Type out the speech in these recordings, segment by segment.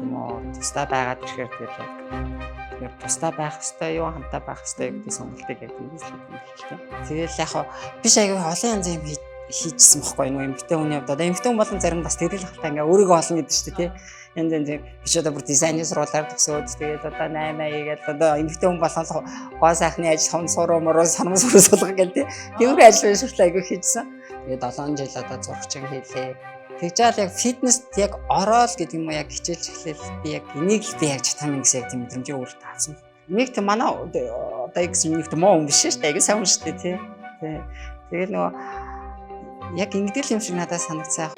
юм уу тусдаа байгаад ирэхээр тэгээд тусдаа байх ёстой юу хамтаа байх ёстой гэдэг сонголтыг яг ингэж л хэлдэг. Тэгэл яг биш аягүй олон янз юм хийжсэн байхгүй юу эмэгтэй хүний хувьд одоо эмэгтэй хүн болон зарим бас тэрэл халтаа ингээ өөрийгөө олон гэдэг шүү дээ тий. Янз янз биш одоо бүр дизайны сургуулиар төгсөөд тэгээд одоо 8 гээл одоо эмэгтэй хүн болгох гоо сайхны ажил хон суруу мөрөө сормос суулгах гэл тий. Тиймэрхүү ажил шүртэл аягүй хийжсэн. Тэгээд 7 жил одоо зурагчин хийлээ. Тэгжаал яг фитнест яг ороод гэдэг юм уу яг хичээлж эхлэв би яг энийг л би яг чадах юм гэсэн яг тийм мэдрэмжээ өөртөө таасан. Нэг тийм манай одоо яг нэг тийм муу юм биш шүү дээ. Аягүй сайн шүү дээ тий. Тэгээд нөгөө яг ингэдэл юм шиг надад санагцсан.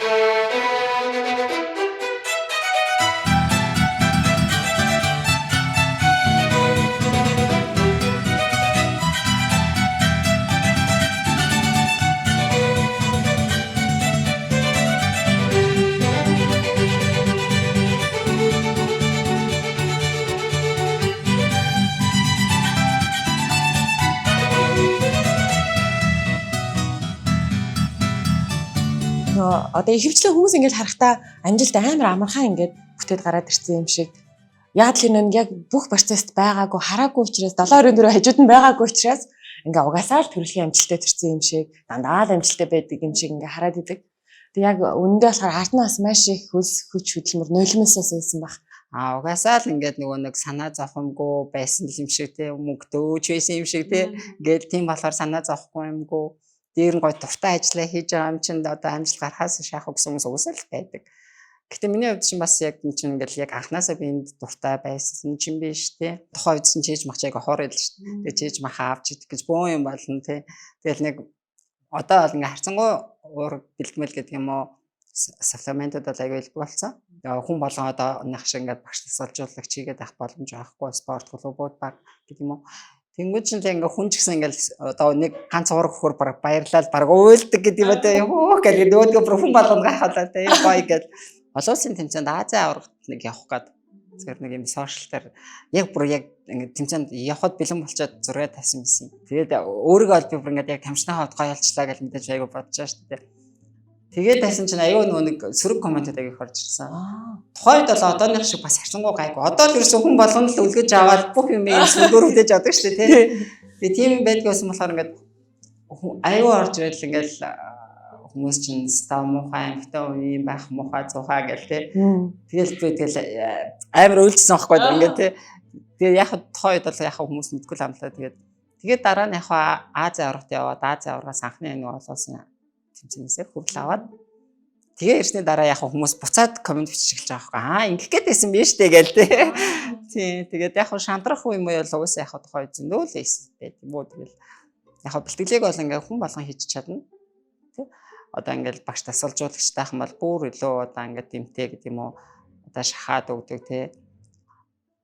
Одоо ихэвчлэн хүмүүс ингэж харахтаа амжилт амар амархан ингэж бүтээд гараад ирсэн юм шиг. Яг л энэ яг бүх процесст байгаагүй хараагүй учраас 7-24 хажууд нь байгаагүй учраас ингээ угаасаа л төрөлхийн амжилттай төрсэн юм шиг дандаа л амжилттай байдаг юм шиг ингээ хараад идэг. Тэг яг үнэндээ болохоор ард нь бас маш их хүч хөдөлмөр нулимсаас байсан баг. Угаасаа л ингээд нөгөө нэг санаа зовхомгүй байсан юм шиг те мөнгөдөөч байсан юм шиг те ингээд тийм болохоор санаа зовхгүй юмгүй дээр нь гой дуртай ажиллаа хийж байгаа юм чинь одоо амжилт гарахаас шахах гэсэн хүмүүс угсаал байдаг. Гэтэ миний хувьд чинь бас яг энэ чинь ингээл яг анханасаа би энд дуртай байсан чинь биш те. Тухайн үед чинь чийж мах чайг хоор байл шүү дээ. Чийж мах аавч идэх гэж бөөн юм болно те. Тэгэл нэг одоо бол ингээ харцангуй уур бэлтгэл гэдэг юм уу саплементууд аягүй илбэг болсон. Хүн болгон одоо нэг шиг ингээд багш тасалжуулагч хийгээд авах боломж байхгүй спорт клубууд баг гэдэг юм уу. Тэнгүүд чинь ингээ хүн ч гэсэн ингээл одоо нэг ганц ураг хөр баг баярлал баг уйлдаг гэдэг юм одоо ёо гэдэг нөгөө хүн болгон гайхалаа те гоё гэдэг. Олон улсын тэмцээнд Азийн аврагт нэг явах гээд зөвхөн нэг юм сошиалтаар яг бүр яг тэмцээнд явхад бэлэн болчоод зураг тавьсан байсан. Тэгээд өөрийгөө бол би бүр ингээд яг тамшны хавд гоё олчлаа гэж мэдээж аягүй бодож байгаа шүү дээ. Тэгээд тайсан чинь аягүй нөгөө нэг сөрөг комментод аягүй орж ирсэн. Тухайд бол одооных шиг бас харцангуй гайгүй. Одоо л ерөөсөн хүн болгоно л үлгэж аваад бүх юм сүлгээр хүлээж авдаг шүү дээ тий. Тэгээд тийм байдгаас болохоор ингээд аягүй орж ирэл ингээд хүмүүс чинь ста муухай амттай үеийн байх муухай зуухай гэл тий. Тэгэл би тэгэл амар үйлчсэн байхгүй ингээд тий. Тэгээд яг тухайд бол яг хүмүүс мэдгүй л амлаа тэгээд дараа нь яг Азийн аврагт яваад Азийн аврагаас анхны нэг олоосон тэмцэнээсээ хүрэл аваад тэгээ ирсний дараа яг хүмүүс буцаад коммент бичиж эхэлж байгаа байхгүй. Ингэх гээд байсан биз дээ гээл тий. Тэгээд яг шантрах юм уу бол уусаа яг тухай зөндөө л байд юм уу. Тэгэл яг бэлтгэлийг бол ингээ хүн болгон хийж чадна. Тий. Одоо ингээл багш тасалжуулагчтай хам бол бүр илүү одоо ингээ дэмтэй гэдэг юм уу. Одоо шахаад өгдөг тий.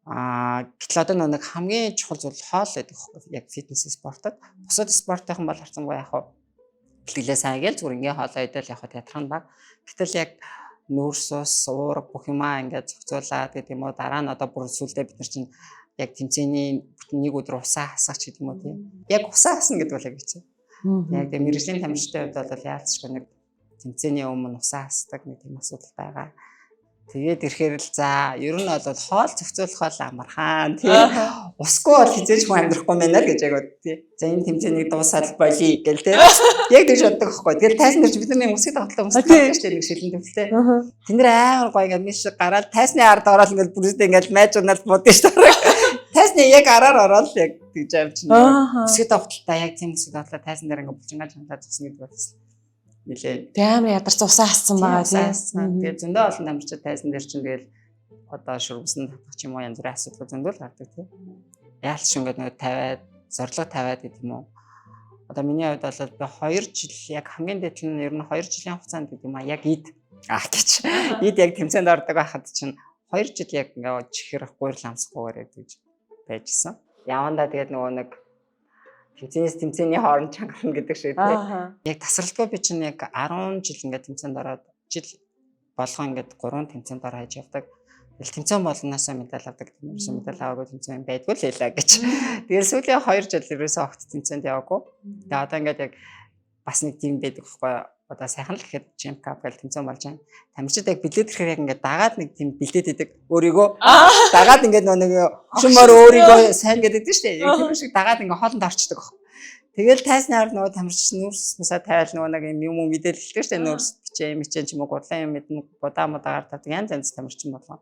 Гэтэл одоо нэг хамгийн чухал зүйл хоол гэдэг яг фитнес спортод. Бусад спортын бол харцангуй яг бэлтгэлээ сайн гээл зүгээр ингээ хоолоо идэл яг театрын баг. Гэтэл яг нүүрс ус уурга бүх юмаа ингээ зохицуулаад гэдэг юм уу. Дараа нь одоо бүр сүлдээ бид нар чинь яг тэмцээний нэг өдөр усаа хасах ч гэдэг юм уу тийм. Яг усаа хасна гэдэг бол яг хэцүү. Яг тийм мэргэжлийн тамирчтай хувьд бол яалтчгүй нэг тэмцээний өмнө усаа хасдаг нэг тийм асуудал байгаа. Тэгээд ирэхээр л за ер нь бол хоол зохицуулах бол амархан тийм усгүй бол хизээж хүн амьдрахгүй байна гэж яг бод тийм. За энэ тэмцээнийг дуусаад болий гэл тийм. Яг тэгж боддог байхгүй. Тэгээд тайсан дэрч бид нар усыг тоглох хүмүүс байдаг шүү дээ нэг шилэн төвлөлтэй. Тэнд нэр амар гоё ингээд миш гараад тайсны ард ороод ингээд бүрээсээ ингээд майжуунаад бодсон шүү дээ. Тайсны яг араар ороод яг тэгж авчихна. Усыг тоглолтаа яг тийм усыг тоглоо тайсан дээр ингээд булчингаа чамлаад зогсно гэдэг болсон. Нилээ. Амар ядарч усаа хассан байгаа тийм. Тэгээд зөндөө олон тамирчид тайсан дээр чинь тэгэл одоо шүрмсэн татах ч юм уу янз бүрийн асуудал зөндөө л гардаг тийм. Яалт ч ингээд нэг тавиад зорилго тавиад гэдэг юм уу. Одоо миний хувьд бол би 2 жил яг хамгийн дээд нь ер нь 2 жилийн хугацаанд гэдэг юм а яг гэж яг тэмцээнд ордог байхад чинь 2 жил яг ингээд чихэр гуйрал амсахгүйгээр гэж байжсэн. Явандаа тэгээд нөгөө нэг тэмцээний хооронд чангална гэдэг шиг тийм. Яг тасралтгүй би чинь яг 10 жил ингээд тэмцээнд ороод жил болгоо ингээд 3 тэмцээнд ороо хийж явдаг. Тэгэл тэмцээн болгоноосоо медаль авдаг. Тэрнээс медаль аваагүй тэмцээн байдгүй л хэлээ гэж. Тэгэл сүүлийн 2 жил ерөөсөө огт тэмцээнд яваагүй. Тэгээ одоо ингээд яг бас нэг тийм байдаг байхгүй. одоо сайхан л гэхэд jump cup гэж тэмцээн болж байна. Тамирчид яг бэлдээд ирэхээр яг ингээд дагаад нэг тийм бэлдээд идэг өөрийгөө дагаад ингээд нэг шумаар өөрийгөө сайн гэдэг дээ шүү дээ. Яг тэр шиг дагаад ингээд хоолнд орчдөг баг. Тэгэл тайснаар нөгөө тамирч нүүрснээсээ тавиал нөгөө нэг юм мэдээлэлтэй шүү дээ. Нүүрс бичээ ч юм уу гурлан юм мэднэ будаагаар тавьдаг янз янз тамирчин болгоо.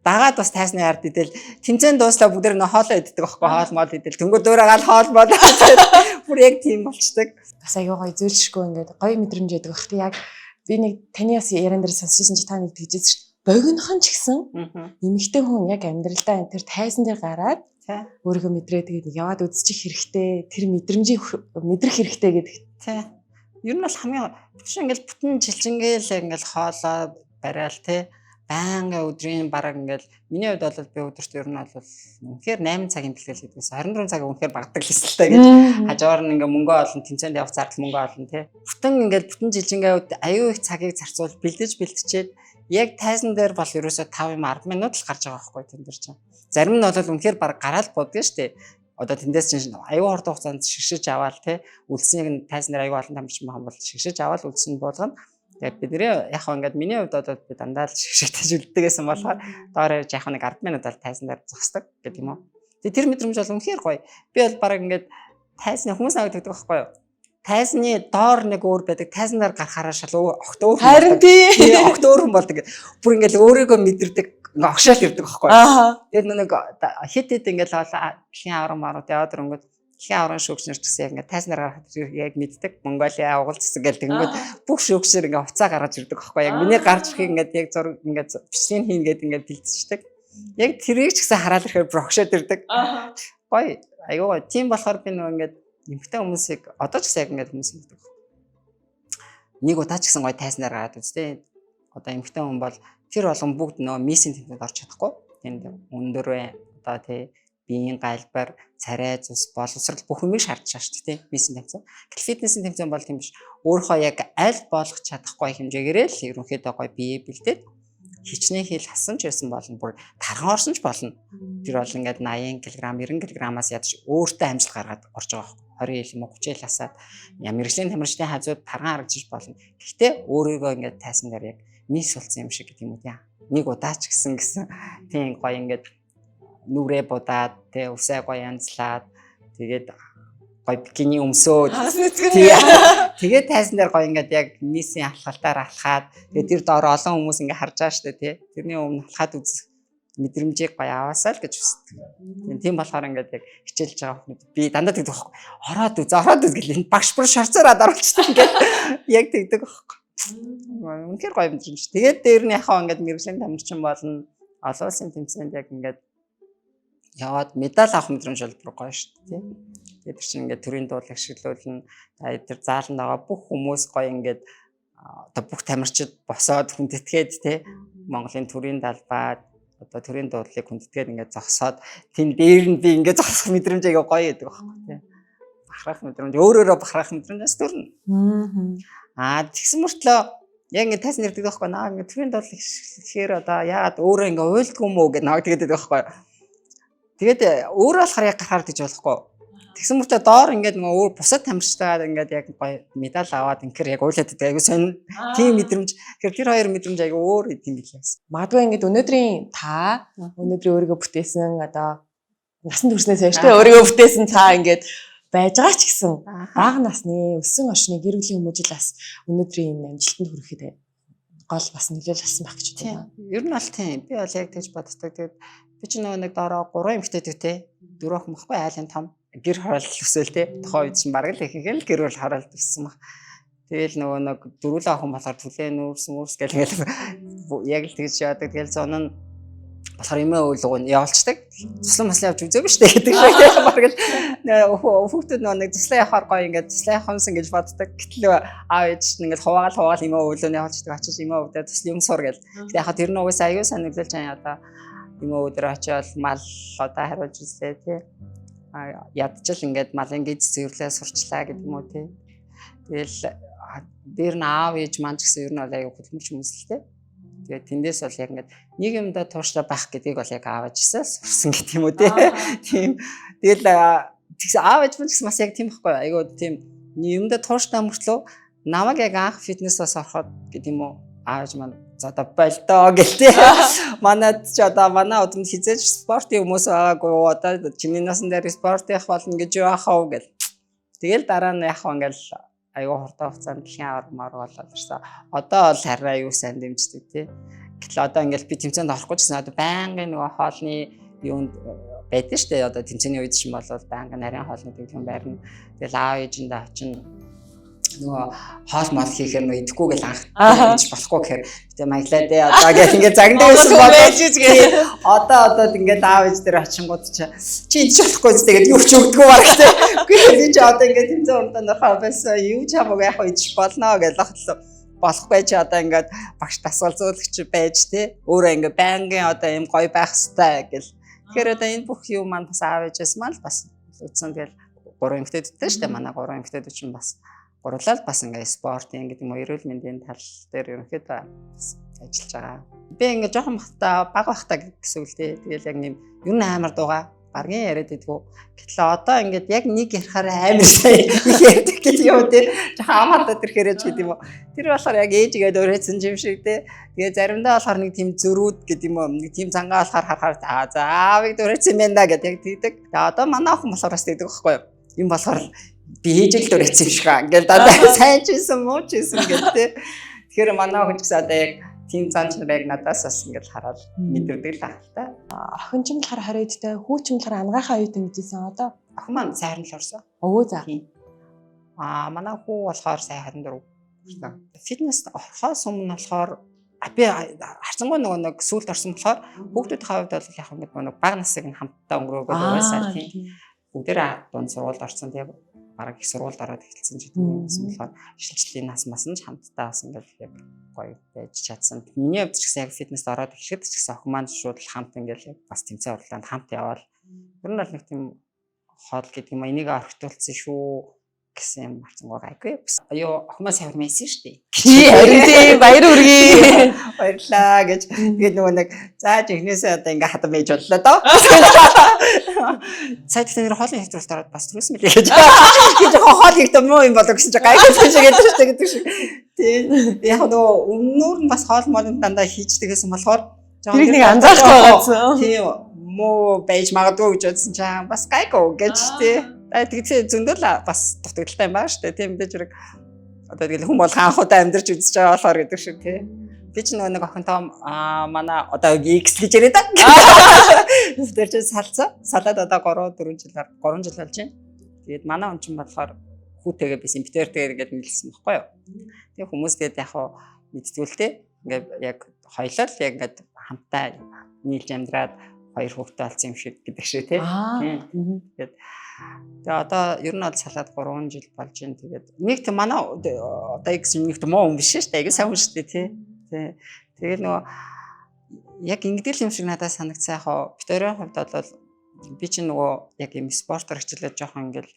Дагаад бас тайсны ард идэл тэмцээн дууслаа бүгд нөө хоолоо иддэг байхгүй хоол мол идэл тэнгүү дөөрөгаал хоол болоо бүр яг тийм болчдаг. Бас аягүй гоё зөөлшгүй ингээд гоё мэдрэмж яадаг бах. Яг би нэг таны бас яран дээр сонсчихсон чи та нэг тэгжээс шүү дээ. Богинохон ч гэсэн эмэгтэй хүн яг амьдралдаа тэр тайзан дээр гараад өөрийгөө мэдрээ тэгээд яваад үзчих хэрэгтэй. Тэр мэдрэмжийг мэдрэх хэрэгтэй гэдэг. Тий. Ер нь бол хамгийн биш ингээд бүтэн жилжингээл ингээд хоолоо барайл тий. Байнга өдрийн бараг ингээл миний хувьд бол би өдөрт ер нь бол үнэхээр 8 цагийн бэлтгэл хийдгээс 24 цаг үнэхээр багтдаг хэлсэлтэй гэж хажуугаар нь ингээ мөнгө олон тэмцээнд явах зардал мөнгө олон тий. Бүтэн жилжингээ аюу их цагийг зарцуул бэлтжээд яг тайзан дээр бол ерөөсөө 5 10 минут л гарч байгаа байхгүй тэн дээр чинь. Зарим нь бол үнэхээр бараг гараал бодгоо штэ. Одоо тэндээс чинь аюу хурд хугацаанд шигшэж аваал тий. Үлдсэнийг тайзан дээр аюу олон тамирчин байгаа бол шигшэж аваал үлдсэн болгоно. Тэгээд бид нэр яг ингээд миний хувьд одоо би дандаа л шигшигтэй үлддэгсэн болохоор доор ярьж яг нэг 10 минут бол тайзан дээр зогсдог гэдэг юм уу. Тэгээд тэр мэдрэмж бол үнэхээр гоё. Би бол бараг ингээд тайзны хүмүүс наваад гэдэг байхгүй юу. Тайзны доор нэг өөр байдаг. Тайзан дээр гарахаараа шал огт өөр. Харин тий. Огт өөр хүн болдог. Бүр ингээд өөрийгөө мэдэрдэг. Ингээ огшоол ирдэг байхгүй юу. Тэгээд нэг хит ингээд дэлхийн аврам марууд яваад ирэнгүүт дэлхийн аврам шүүгчнэр ч гэсэн яг ингээд тайзнаар гарахад яг мэддэг. Монголиа угалцсан гэл тэгэнгүүт бүх шүүгчнэр ингээ уцаа гаргаж ирдэг байхгүй яг миний гарч ирэхийг ингээд яг зураг ингээд бичлэг хийн гээд ингээд бэлтждэг. Яг тэрийг ч гэсэн хараад ирэхээр брокшод ирдэг. Гоё. Айгуу гоё. Тийм болохоор би нөгөө ингээд эмхтэй хүмүүсийг одоо ч гэсэн яг ингээд хүмүүс ингэдэг. Нэг удаа ч гэсэн гоё тайзнаар гараад үзтээ. Одоо эмхтэй хүн бол тэр болгон бүгд нөгөө миссийн тэмцээнд орж чадахгүй. Тэнд өндөрөө одоо тий биеийн галбар, царай цус, боловсрал бүх юмыг шаардж байгаа шүү дээ, миссийн тэмцээн. Гэтэл фитнесийн тэмцээн бол тийм биш. Өөрөө яг аль болох чадахгүй хэмжээгээр л ерөнхийдөө гоё бие бэлдээд хичнээн хил хасан ч байсан болно, бүр тархан орсон ч болно. Тэр бол ингээд 80 кг, 90 кг-аас ядаж өөртөө амжилт гаргаад орж байгаа байхгүй. 20 ил юм уу 30 ил хасаад мэргэжлийн тамирчдын хажууд тархан харагдчих болно. Гэхдээ өөрийгөө ингээд тайсан дээр яг мисс болсон юм шиг гэдэг юм уу тийм. Нэг удаа ч гэсэн тийм гоё ингээд нүрээ будаад тэ усаа гоё янзлаад тэгээд гоё бикини өмсөөд тэгээд тайсан дээр гоё ингээд яг миссийн алхалтаар алхаад тэгээд тэр доор олон хүмүүс ингээд харж байгаа штэ тий. Тэрний өмнө алхаад үзэх мэдрэмжийг гоё аваасаа л гэж хүсдэг. Тийм болохоор ингээд яг хичээлж байгаа хүмүүс би дандаа тэгдэг байхгүй. Ороод үз гэл энэ багш бүр шарцаараад оруулчихсан ингээд яг тэгдэг байхгүй. Үнэхээр гоё мэдрэмж. Тэгээд дээр нь яхаа ингээд мэргэжлийн тамирчин болно. Олон улсын тэмцээнд яг ингээд яваад медаль авах мэдрэмж бол бүр гоё шүү дээ. Тэгээд тэр чинь ингээд төрийн дуулыг ашиглуулна. Тэр зааланд байгаа бүх хүмүүс гоё ингээд одоо бүх тамирчид босоод хүндэтгээд тий Монголын төрийн далбаад одоо төрийн дуулыг хүндэтгээд ингээд зогсоод тэн дээр нь би ингээд зогсох мэдрэмж аяга гоё гэдэг байхгүй тий. Бахарах мэдрэмж өөрөөрөө бахарах мэдрэмжээс төрнө. Тэгсэн мөртлөө яг ингээд тайсан ирдэг байхгүй наа ингээд төрийн дуулыг ихээр одоо яагаад өөрөө ингээд уйлдгүй юм уу гэдэг наа тэгээд байхгүй. Тэгээд өөрөө болохоор яг гарахаар гэж болохгүй. Тэгсэн мөртөө доор ингээд нөгөө өөр бусад тамирчтайгаа ингээд яг гоё медаль аваад инхээр яг уйлаад байдаг. Айгу сонь тийм мэдрэмж. Тэгэхээр тэр хоёр мэдрэмж айгу өөр юм билээс. Магадгүй ингээд өнөөдрийн өөрийгөө бүтээсэн одоо насан туршнаас хойш тэ өөрийгөө бүтээсэн цаа ингээд байж байгаа ч гэсэн бага насны өссөн очны гэр бүлийн хүмүүжлээс өнөөдрийн энэ амжилтанд хүрэхэд гол бас нөлөөлөл авсан байх гэж байна. Ер нь бол тийм. Би бол яг тэгж боддог. Тэгээд би ч нэг доороо 3 эмэгтэйтэй те 4 охин баггүй айлын том гэр хороолт өсөөл те тухайн үед чинь бараг л ихэнх л гэр бүл хороолт өссөн баг. Тэгэл нөгөө нэг дөрвөлөө охин болохоор түлээ нүүрс гэл яг л тэгж яадаг. Тэгэл зон нь болохоор эмээ уулгуу нь явуулцдаг. Туслан маслаа явж үзээгүй шүү дээ гэдэг шиг те бараг л хүүхдүүд нөгөө нэг туслаа явахаар гоё ингээд туслаа явахсан гэж боддог. Гэтэл аав ээж чинь ингээд хуваагаал эмээ уулууны явуулцдаг. Очиж эмээ өвдөө туслын юм сур гэл. Тэг яхаа тэр нь угаасаа аюу санагдуулж байгаа одоо эмээ өдөр очиод мал одоо хариулж үзлээ тий. Ядчил ингээд малын гиз цэвэрлээ сурчлаа гэдэг юм уу тий. Тэгэл дээр нь аав ээж маань ч гэсэн ер нь бол аюу хөдөлмөрч хүмүүс л тий. Тэгээд тэндээс бол яг ингээд нэг юмдаа тууштай байх гэдгийг бол яг аав ээжсээ сурсан гэдэг юм уу тий. Тийм. Тэгэл тэгсэн аав ээж маань ч гэсэн бас яг тийм байхгүй аюу тийм юмдаа тууштай мөртлөө намайг яг анх фитнесээс ороход гэдэг юм уу ааж маань за одоо болдоо гэлтэй. Манайд ч одоо манай удамд хизээж спортын хүмүүс байгаагүй одоо чиний насан дээр спорт явах болно гэж юу ахав гэл. Тэгэл дараа нь яг ингээл аюу хурдан хугацаанд дэлхийн авармаар болоод ирсэн. Одоо бол хараа аюу сайн дэмждэг тий. Гэтэл одоо ингээл би тэмцээнд орохгүй гэсэн одоо байнгын нөгөө хоолны юунд байдаг шүү дээ. Одоо тэмцээний үед ч юм бол байнгын нарийн хоолны төлөв байрна. Тэгэл аав ээжиндээ очино нөгөө хоол мал хийхээр нөө идэхгүй гэл анх гэж болохгүй гэхээр тэгээ маяглаа дээ одоо гэх ингээд загнадаг байсан болоо одоо ингээд аав ээж дээр очингууд чи идэж болохгүй тэгээд юу ч өгдөггүй баг тий. Үгүй чи одоо ингээд тэмцээн урдаа нөхөө байсан юу ч хамаагүй яг идэж болно гэж лохлоо болохгүй чи одоо ингээд багш тасгалзуулагч байж тий өөрөө ингээд байнгын одоо юм гоё байх хэвээр гэл. Тэгэхээр одоо энэ бүх юм маань бас аав ээжээс маань бас үтсэн тэгэл 3 эмэгтэйдтэй шүү дээ манай 3 эмэгтэйд чинь бас гурлал бас ингээ спортын гэдэг юм уу эрүүл мэндийн тал дээр ерөнхийдөө бас ажиллаж байгаа. Би ингээ жоохон бахта баг бахта гэсэн үг л дээ. Тэгэл яг юм ер нь амар дууга баргийн яриад идэггүй. Гэтэл одоо ингээд яг нэг ярихаар амар сайн ярьдаг гэдэг юм тий. Жоохон амхаад тэрхээрэж гэдэг юм уу. Тэр болохоор яг ээжигээд өрөөцөн юм шиг тий. Тэгээ заримдаа болохоор нэг тийм зөрүүд гэдэг юм уу. Нэг тийм цангаа болохоор харахаар за аавыг өрөөцөн юм байна гэдэг яг тэгдэг. Тэгээ одоо манай охин болохоор бас тэгдэг байхгүй юу. Юм болохоор би ээжэл дөрөц юм шиг аа. Ингээл дандаа сайн ч юм муу ч юм гэдэг тий. Тэгэхээр манай охин ч гэсэн одоо яг тийм занч нарыг надаас бас ингээл хараад мэдэрдэг л ахaltaа. Охин ч юм болохоор 20-д, хүү ч юм болохоор ангахаа оюутан гэжсэн одоо. Охин маань сайхан л орсон. Өө за. Манай хүү болохоор сайхан 24. Фитнес орохоос өмнө болохоор би харцангуй нэг сүлд орсон болохоор хүүхдүүдийн хувьд бол яг нэг бага насыг хамтдаа өнгөрөөгөө байсан тийм. Бүгдээр дунд сургуульд орсон тийм бараг их сургуульд ороод эхэлсэн ч гэдэг юм болохоор шилжлийн нас мас нь хамтдаа бас ингээл яг гоё байж чадсан. Миний хувьд ч гэсэн яг фитнест ороод эхлэхэд ч гэсэн охин маань шууд хамт ингээл бас тэмцээн уралдаанд хамт яваал. Ер нь бол нэг тийм хоол гэдэг юм энийг орхитуулсан шүү гэсэн юм харцангуй гайгүй. Аюу охин маань савар мэйсэн шүү дээ. Харин тийм баяр үргээ. Баярлаа гэж тэгээд нөгөө нэг зааж ихнээсээ одоо ингээ хатан байж боллоо доо. Сайд тэр хоолны хэвтрүүлэлт ороод бас түрүүс мэлээ гэж. Гэж хоол хийхдээ муу юм болоо гэсэн чи гайгүй гэдэг шиг. Тийм. Яг нөгөө өмнөр нь бас хоол моолын дандаа хийждэгсэн болохоор тэрийг нэг анзаарахгүй байсан. Тийм муу байж магадгүй гэж бодсон чинь бас гайгүй гэж тий. Тэгээд зөндөл бас дутагдaltaй юм байна шүү дээ. Тийм мэдээж хэрэг одоо тэгэл хүн бол анхудаа амьдарч үзэж байгаа болохоор гэдэг шиг тий. Би ч нэг охинтой манай одоо X гэж яриад байгаа. Тэр чинь салцсан. Салаад одоо 3 жил болж байна. Тэгээд манай хүн чинь болохоор хүүтэйгээ би симптертэйгээр ингээд нийлсэн баггүй юу. Тэгээ хүмүүс тэгээд яг хаа мэдтгүүлтэй ингээд яг хоёлоо яг ингээд хамтаа нийлж амьдраад 2 хүүхдээ болсон юм шиг гэдэг шиг тий. Тэгээд тэгээ одоо ер нь бол салаад 3 жил болж байна. Тэгээд нэг тийм манай одоо X нэг тийм муу хүн биш шүү дээ. Айгу сайн хүн шүү дээ тий. Тэгээд нөгөө яг ингэдэл юм шиг надад санагцсан яг битэрийн хувьд бол би чинь нөгөө яг юм спортоор хичээлээд жоохон ингээл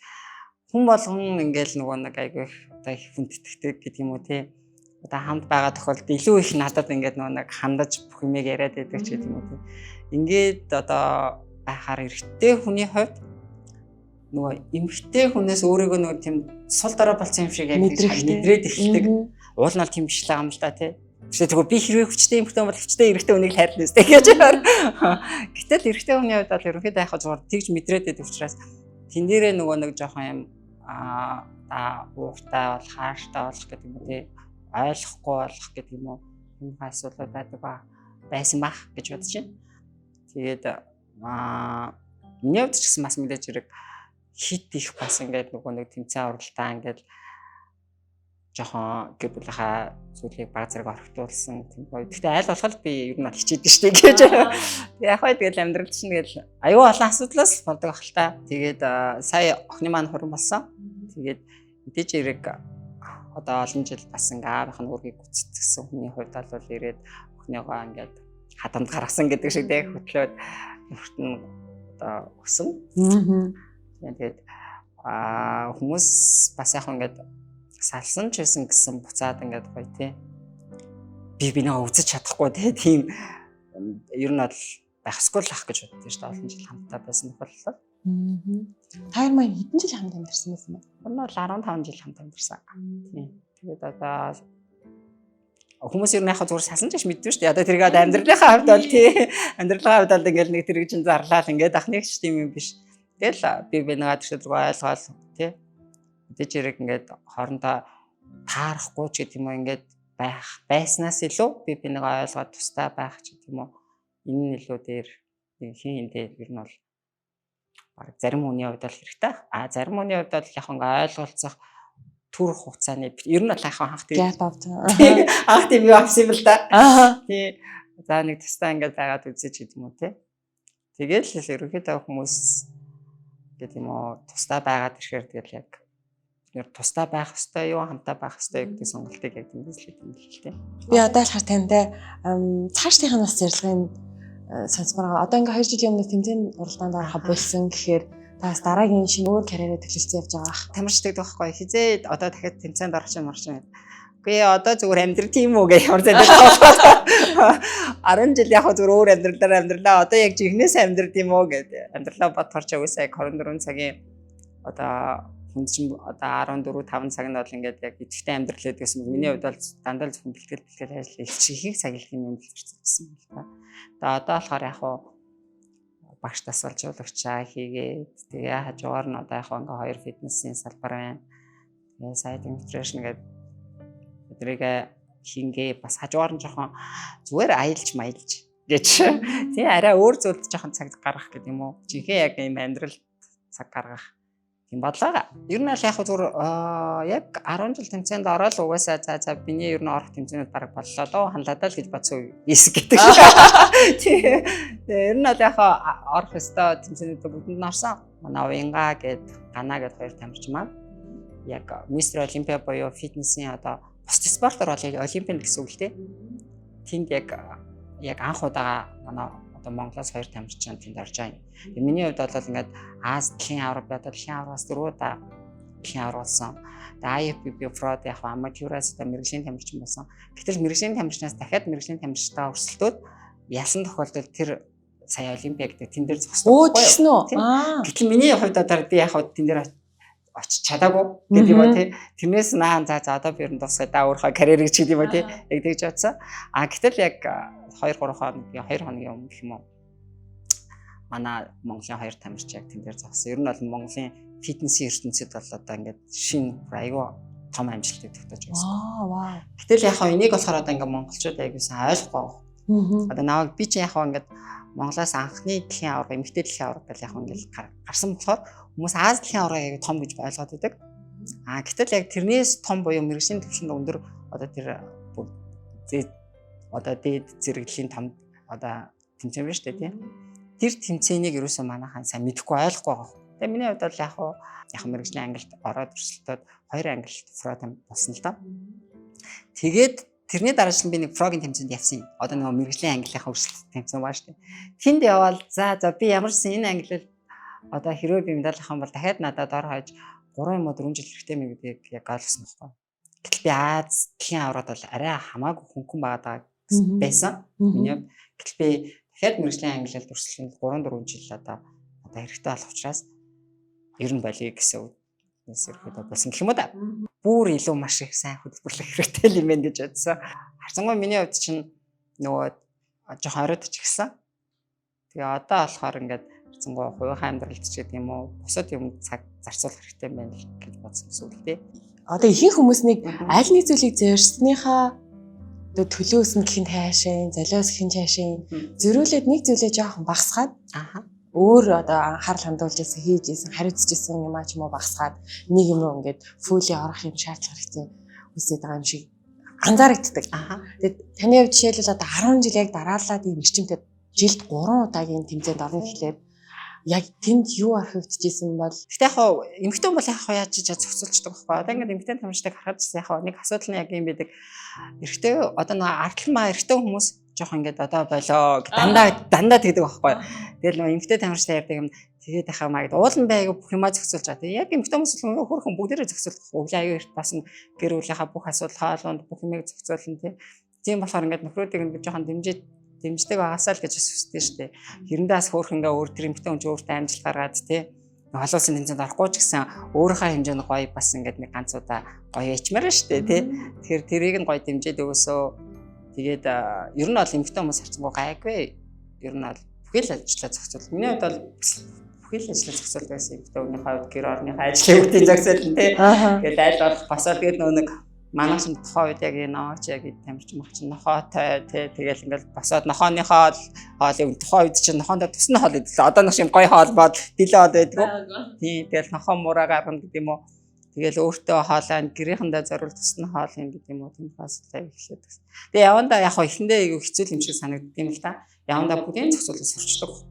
хүн болгон ингээл нөгөө нэг айгүй одоо их хүндэтгдэг гэдэг юм уу тий. Одоо хамт байгаа тохиолдолд илүү их надад ингээд нөгөө нэг хандаж бүх юмыг яриад байдаг ч гэдэг юм уу тий. Ингээд одоо байхаар эрэгтэй хүний хувьд нөгөө эмэгтэй хүнээс өөрийгөө нөгөө тийм сул дорой болсон юм шиг яг мэдрээд эхэлдэг. Уул нь тийм биш л юм л да тий. Тэгэхээр би хэрвээ хүчтэй эмэгтэй бол хүчтэй эрэгтэй хүнийг л хайрлаа сте гэж байна. Гэтэл эрэгтэй хүний хувьд бол ерөнхийдөө яг зур тэгж мэдрээд байдаг учраас тэн дээрээ нөгөө нэг жоохон юм ууртай бол хааштай болох гэдэг юм тий. Ойлгохгүй болох гэдэг юм уу. Энэ асуудлууд байсан бах гэж бодож байна. Тэгээд миний хувьд ч гэсэн бас мэдээж хэрэг хит их бас ингээд нөгөө нэг тэмцээн уралдаа ингээд жоохон гэр бүлийнхаа зүйлийг баг зэрэг орхитуулсан тийм гоё. Гэхдээ айл болох би ер нь хичээдэг шүү дээ гэж. Яг хаа тэгэл амьдрал чинь тэгэл аюу олон асуудлаас болдог ах л та. Тэгээд сая охины маань хуран болсон. Тэгээд мэдээж хэрэг одоо олон жил бас ингээ аавынх нь үргийг гүцэтгсэн хүний хувьд бол ирээд охиныгоо ингээд хадамд гаргасан гэдэг шиг тэг хөтлөөд хүртэн одоо өсөн. Тэгээд хүмүүс бас яг ингээд салсан ч гэсэн буцаад ингээд гоё тий. Би нэг үзэж чадахгүй тийм ер нь бол байхсгүй л ах гэж боддоо шүү дээ. Олон жил хамтдаа байсан боллоо. Таар маань хэдэн жил хамт амьдарсан байсан бэ? Ер нь бол 15 жил хамт амьдарсан. Тийм. Тэгээд одоо хүмүүс ер нь яг зүгээр салсан ч мэддэн шүү дээ. Одоо тэрийг амьдралынхаа хувьд бол тий амьдралынхаа хувьд бол ингээл нэг тэрийг чинь зарлал ингээд ахныг ч тийм юм биш. Тэгэл би нэгаа тэр зүг ойлгоол тий мэдээж хэрэг ингээд хоорондоо таарахгүй ч гэдэг юм уу ингээд байснаас илүү би нэгаа ойлгоод тустай байх ч гэдэг юм уу энэ нь илүү дээр хин энэ ер нь бол баг зарим хүний хувьд бол хэрэгтэй. Зарим хүний хувьд бол яг ингээ ойлголцох түр хугацааны ер нь бол анх тийм юу авсан юм л да. Тий. За нэг тастаа ингээд байгаад үзэж гэдэг юм уу тий. Тэгэл л ерөнхийдөө хүмүүс гэдэг юм уу тустай байгаад ирэхээр тэгэл яг нэр тустай байх ёстой юу хамтаа байх ёстой гэдэг сонголтыг яг тэмдэглэж байгаа юм л тий. Би одоо болохоор тантай цаашдынхаа нас зорилгын сонсмоор одоо ингээ 2 жилийн өмнө тэмцээний уралдаанд орохоо болсон гэхээр таас дараагийн шинэ өөр карьераа төлөвлөсөн явж байгаа. Тамирчдаг байхгүй хизээ одоо дахиад тэмцээнд орох юм орч юм. Үгүй одоо зүгээр амьдрал тийм үү гэх ямар зэдэг. 10 жил яг зүгээр өөр амьдралаар амьдралаа. Одоо яг жигнээс амьдрал тийм үү гэдэг. Амьдралаа бодохоор ч үгүйсээ 24 цагийн одоо хүн чинь одоо 14 5 цагт бол ингээд яг идэвхтэй амьдрал гэдгээс миний хувьд бол дандаа зөвхөн бэлтгэл ажил ихийг цагийн юм зорчсон юм л та. Одоо болохоор яг багш тасгалжуулагчаа хийгээд тэгээ хажуугаар нь одоо яг ингээ хоёр фитнесийн салбар байна. Тэгээ сайт ньютришн гэдэг өдрийг хингээ бас хажуугаар нь жоохон зүгээр аялж маялж гэж тий арай өөр зүйлд жоохон цаг гаргах гэдэг юм уу. Жинхэнэ яг юм амьдрал цаг гаргах юм бодлоо. Ер нь л яг зүгээр яг 10 жил тэмцээнд ороод угаасаа за биний ер нь орох тэмцээнүүд бараг боллоо доо ханлаадаа л гэж бодсон эсэг гэдэг. Тий. Ер нь л яг орох өстой тэмцээнүүд бүгдэнд нь орсон. Манай Уянга гээд Гана гээд хоёр тамирч маань яг мистер Олимпиа буюу фитнесийн одоо бус спортоор бол яг олимпиад гэсэн үг л тий. Тэнд яг анх удаа манай одоо Монголоос 2 тамирч тэнд орж байгаа юм. Тэгээ миний хувьд бол ингээд Аз дэлхийн аврал байтал дэлхийн авраас 4 удаа дэлхийн аврал болсон. Тэгээ IFBB Pro яг аматюраас одоо мэргэжлийн тамирчин болсон. Гэтэл мэргэжлийн тамирчнаас дахиад мэргэжлийн тамирчтай өрсөлдөөд ялсан тохиолдолд тэр сая олимпиа гэдэг тэн дээр зогссон. Оо тэгсэн үү? Гэтэл миний хувьд одоо би яг тэн дээр очиж чадаагүй гэдэг юм уу тий. Тэрнээс наан за одоо би ер нь тусгай да өөрийнхөө карьерийг ч гэдэг юм уу тий. Яг тэгж бодсон. Гэтэл яг 2-3 хоног 2 хоногийн өмнө гэх юм уу. Манай Монголын 2 тамирч яг тэн дээр зогссон. Ер нь бол Монголын фитнесийн ертөнцид бол одоо ингээд шинэ айгүй том амжилтыг тогтоож байсан. Вау. Гэтэл яг энийг болохоор одоо ингээд монголчууд аягуулсан ойлгохгүй байна. Одоо наваг би чи яг ингээд Монголоос анхны дэлхийн аварга, эмэгтэй дэлхийн аварга гэл яг ингээд гарсан болохоор хүмүүс Аз дэлхийн аварга яг том гэж ойлгоод байдаг. Гэтэл яг тэрнээс том буюу мэргэжлийн түвшинд өндөр одоо тэр одоо дээд зэрэглэлийн том одоо тэмцээн байна шүү дээ тийм. Тэр тэмцээнийг ерөөсөө манайхан сайн мэдэхгүй ойлгохгүй байгаа. Тэгээ миний хувьд бол яг мэргэжлийн ангилд ороод өрсөлдөөд 2 ангилд про болсон л доо. Тэгээд тэрний дараач нь би нэг прогийн тэмцээнд явсан юм. Одоо нэг мэргэжлийн ангиллынхаа өрсөлдөлт тэмцээн байна шүү дээ. Тэнд явбал за би ямарсан энэ ангилал одоо хэрвээ би медалийнхан бол дахиад надад ор хойж 3 юм уу 4 жил хэрэгтэй мэй гэдгийг яг ойлгосон байхгүй. Гэтэл би Аз дэлхийн авраад бол арай хамаагүй хөнгөн байгаа байсан. Миний гэтэл би дахиад мэргэжлийн ангиллалд өрсөлдөнд 3-4 жил одоо хэрэгтэй болох учраас ер нь болиё гэсэн үгнээс ирэхэд болсон гэх юм уу да. Бүр илүү маш их сайн хөтөлбөрлөх хэрэгтэй юм байна гэж бодсон. Харцангуй миний хувьд чинь нөгөө жоохон оройтч гисэн. Тэгээ одоо болохоор ингээд харцангуй хувийнхаа амьдралд ч гэдэг юм уу бусад юм цаг зарцуулах хэрэгтэй байна гэж бодсон гэсэн үг тий. Одоо ихэнх хүмүүс нэг аль нэг зүйлийг зорьсныхаа төлөөс нь гэх таашаа, золиос гэх таашаа зөрүүлээд нэг зүйлээ жоохон багсгаад өөр одоо анхаарал хандуулж ирсэн хийж ирсэн хариуцж ирсэн юм аа ч юм уу багсгаад нэг юм руу ингээд фүлээ орох юм шаардлага хэрэгтэй үсээд байгаа юм шиг анзаарэгддэг. Тэгээд таны хувьд жишээлбэл одоо 10 жил яг дараалаад ийм эрчимтэй жилд 3 удаагийн тэмцээнд орно гэхлээр яг тэнд юу архивдчихсэн бол гэхдээ яг эмэгтэй бол яг яаж зохицуулчдаг байхгүй. Одоо ингээд эмэгтэй тамирчдаг харахад яг нэг асуудал нь яг юм байдаг. Эрэгтэй одоо нэг артлмаа эрэгтэй хүмүүс жоох ингээд одоо болоо дандаа тэгдэг байхгүй. Тэгэл нөө эмэгтэй тамирчтай ярьдаг юм тэгээд ахаа маа гэд уулан байг бүх юмаа зохицуулж байгаа. Яг эмэгтэй хүмүүс хөрхөн бүгдээрээ зохицуулах. Өглөө аягүй их бас гэр бүлийнхаа бүх асуудал хаалганд бүх юмыг зохицуулна тийм болохоор ингээд нөхрөөдийг ингээд жоохон дэмждэг байгаасаа л гэж хүсдэг шүү дээ. Хэрэндээ бас хөөх ингээ өөр тэр эмэгтэй хүн ч өөртөө амжилт гаргаад тий Холуусын тэмцээнд орохгүй ч гэсэн өөрийнхөө хэмжээнд гоё бас ингээд нэг ганц удаа гоё ячмаар штэ тий. Тэгэхээр тэрийг нь гоё дэмжиж өгөөсөө тэгээд ер нь бол эмэгтэй хүмүүс харцангуй гайгүй. Ер нь бол бүхэл ажлаа зохицуул. Миний хувьд бол бүхэл ажлаа зохицуул байсан эмэгтэй өөрийнхөө хувьд гэр орныхоо ажлын үүдийн зохицуул нь тий. Тэгээд айл болох босоод тэгээд нэг манай чинь тухайн үед яг нооч яг тамирч мах чинь нохоотой тий. Тэгэл ингээд босоод нохооныхоо хоолыг тухайн үед чинь нохоондоо тусны хоол идэв. Одоо нэг юм гоё хоол бод дэлээ хоол байдгүй. Тий. Тэгэл нохоо мураа гаргана гэдэг юм уу. Тэгэл өөртөө хоолоо гэрийнхэндээ зориул тусны хоол юм гэдэг юм уу. Тийм хаслаа ихлээд гэсэн. Тэгээ явандаа яг ихэндээ айгүй хэцүү юм шиг санагддаг юм л та. Явандаа бүдийн зохицуулалтаас сурчдаг.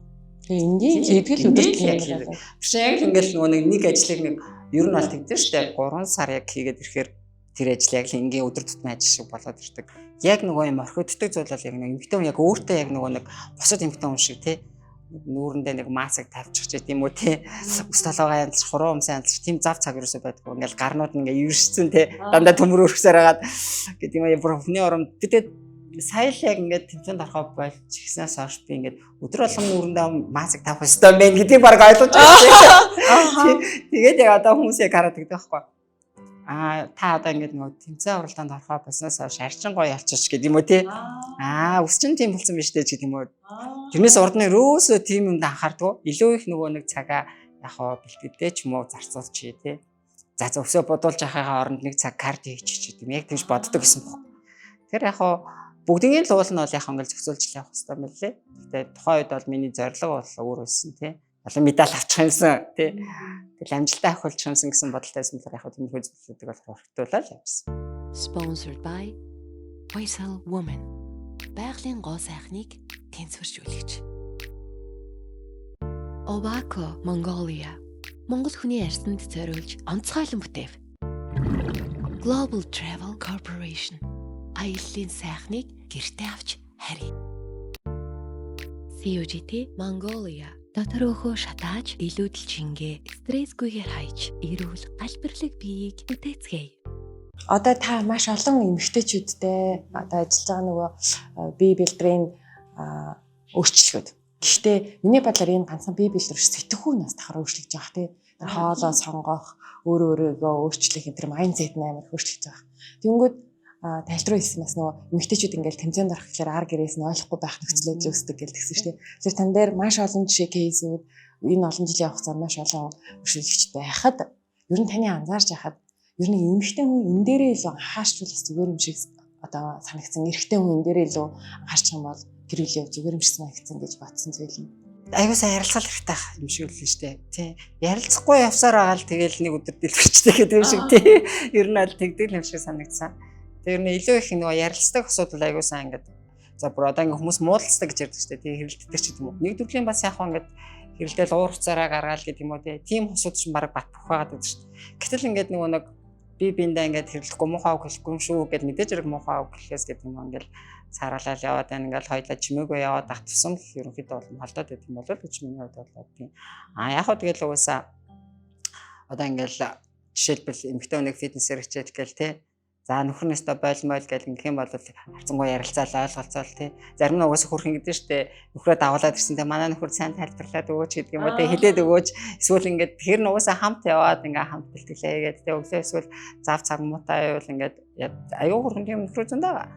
Тэгээ энгийн хийдгэл өдөрт яг ингээл нөгөө нэг ажлыг нэг ер нь бол тэгдэж штэ 3 сар яг хийгээд ирэхээр тэр ажил яг л ингийн өдөр тутмын ажил шиг болоод ирдэг. Яг нөгөө юм орхигддаг зүйл бол яг нэг эмэгтэй хүн яг өөртөө яг нөгөө нэг бусад эмэгтэй хүн шиг тий нүүрэндээ нэг масыг тавьчих ч гэдэм үү тий ус толгойгоо янзлах, хуруу өмсөө янзлах тийм зав цаг ерөөсөй байдгүй. Ингээл гарнууд нь ингээ юршсэн тий дандаа төмөр өргөсөөр хагаад гэдэм юм хүний ором тэгээд сая л яг ингээд тэмцээнд орохоо болж гиснээс хойш би ингээд өдөр болгон нүүрэндээ масыг тавих ёстой мэн гэдгийг баг ойлгож байна. Тэгээд яг одоо хүмүүс яг хараад байдаг байхгүй. Та одоо ингээд нөгөө тэмцээн уралдаанд орохоо болсноос хойш арчин гоё болчих гэдэг юм уу тий. Үс чинь тийм болсон биз дээ гэдэг юм уу. Тэрнээс урд нь ерөөсөө тийм юмд анхаардаг. Илүү их нөгөө нэг цагаа яг хоо бэлтгэдэй ч юм уу зарцуулж чи тий. За өсөө бодуулж ахыгаа оронд нэг цаг кардио хийчих гэдэг юм. Яг тийж боддог гэсэн баг. Тэр яг хоо бүгдийн л уул нь бол яг ингээд зохицуулж явах хэрэгтэй юм лээ. Гэтэ тухайн үед бол миний зорилго бол өөр байсан тий. Олон медаль авчих юмсан тий. Тэгэл амжилтаа авахулчих юмсан гэсэн бодолтойсэн болохоор яг тийм хөлзөлдөг бол хоригдуулаад явсан. Sponsored by Faisal Woman. Байгалийн гоо сайхныг тэнцвэржүүлэгч. Obako Mongolia. Монгол хүний арьсанд зориулж онцгойлон бүтээв. Global Travel Corporation. Аяллаа сайхныг гэртээ авч харъя. CUGT Mongolia. Дотор өөхөө шатааж, илүүдэл чингээ, стрессгүйгээр хайж, эрүүл галбирлэг биеийг бүтээцгээе. Одоо та маш олон эмэгтэйчүүдтэй одоо ажиллаж байгаа нөгөө бие бэлтрийн өөрчлөлгүүд. Гэхдээ миний бодлоор энэ ганцхан бие бэлтрэх сэтгхүүн нас дахаар өөрчлөгдөж байгаа тий. Хоолоо сонгох, өөрөөгөө өөрчлөх энэ төр майндсет амар өөрчлөгдөж байгаа. Тэнгүүд тайлт руу хэлсэн бас нөгөө эмэгтэйчүүд ингээл тэмцээнд орох гэхээр ар гэрээс нь ойлгохгүй байх нөхцөл байдал үүсдэг гэж тэгсэн шүү дээ. Тэгэхээр тань дээр маш олон жишээ кейсүүд энэ олон жилийн хугацаанд маш олон өршөөлөгчд байхад ер нь таны анзаарч байхад ер нь эмэгтэй хүн энэ дээрээ илүү анхаарчвал бас зүгээр юм шиг одоо санагдсан. Эрэгтэй хүн энэ дээрээ илүү анхаарчих юм бол гэр бүлийн зүгээр юм шиг санагдсан гэж батсан зүйл юм. Аюу сайн ярилцах хэрэгтэй юм шиг л нь штэ тий. Ярилцахгүй явсаар байгаа л тэгэл нэг өдөр дэлгэрчтэй гэдэг юм шиг тий. Ер нь аль тэгдэг юм шиг санагдсан. Тэр нь илүү их нөгөө ярилцдаг асуудал аюу сайн ингээд за бүр одоо ингээд хүмүүс муудалцдаг гэж ярьдаг штэ тий хэрэлддэг ч юм уу. Нэг төрлийн бас яг ингээд хэрэлдэл уур хуцаараа гаргаал гэдэг юм уу тий. Тим хосууд ч баг бат бөх байгаад байдаг штэ. Гэтэл ингээд нөгөө нэг би биндээ ингээд хэрэлдэхгүй муухай үг хэлэхгүй юм шүү гэд мэдээж хэрэг муухай үг хэлэхээс гэдэг юм ингээд цаараалал яваад байна ингээд хоёлаа чимээгүй яваад ах тусам ерөнхийдөө бол холдоод байдаг юм болов гэж миний хувьд бол тийм. Яг хөө тэгэл угаасаа одоо ингээд жишээлбэл эмэгтэй хүнийг фитнесээр хичээл гээл тий. За нөхөрнөөс та бойлмол гэл ингэх юм бол харцангуй ярилцаал ойлголцоол тий. Зарим нь угаасаа хөрх ингэдэж штэ нөхрөө дагуулад ирсэн те манай нөхөр сайн тайлбарлаад өгөөч гэдэг юм уу те хэлээд өгөөч эсвэл ингээд тэр нь угаасаа хамт яваад ингээ хамт бэлтгэлээ гэдэг те өглөө эсвэл зав цаг муутай байвал ингээд аюу хөрхэн тийм нөхрөө зөндөө байгаа.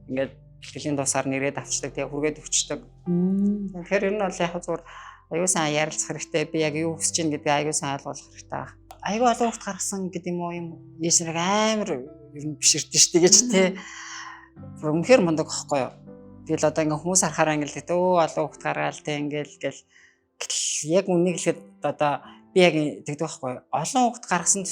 Ингээд бэлтгэлийн дуусаар нэрээд авчдаг те хүргээд өчтдөг. Тэгэхээр ер нь бол яг зүгээр аюу сайн ярилцах хэрэгтэй. Би яг юу хүсэж байна гэдгийг аюу сайн ойлгох хэрэгтэй байна. Аюу олон хурд гаргасан гэдэг юм уу юм яшрэг амар ер нь биширдэж штэ гэж те үнэхээр мундаг ахгүй юу. Тэгэл одоо ингээ хүмүүс харахаараа ингээл өө олон хурд гаргаал те ингээл гэл яг үнийг хэлэхэд одоо би яг тэгдэг байхгүй юу. Олон хурд гаргасан